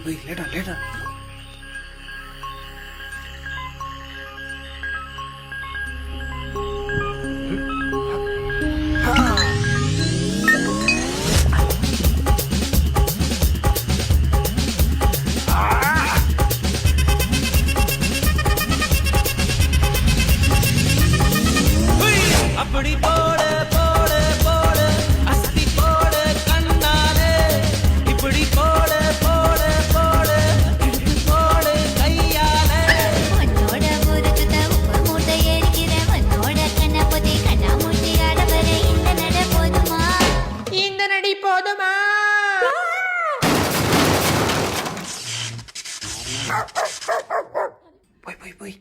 லேட்டா லேட்டா. அப்படி போடு போடு போடு அஸ்தி போடு கண்ணாலே இப்படி போடு போடு போடு இழுத்து போடு கையாலே உன்னோட ஊருக்கு உப்பு மூட்டை ஏறிக்கிற உன்னோட கண்ணை பொத்தி கண்ணா மூட்டி ஆடவர இந்த நட போதுமா இந்த நடி போதுமா? போய் போய் போய்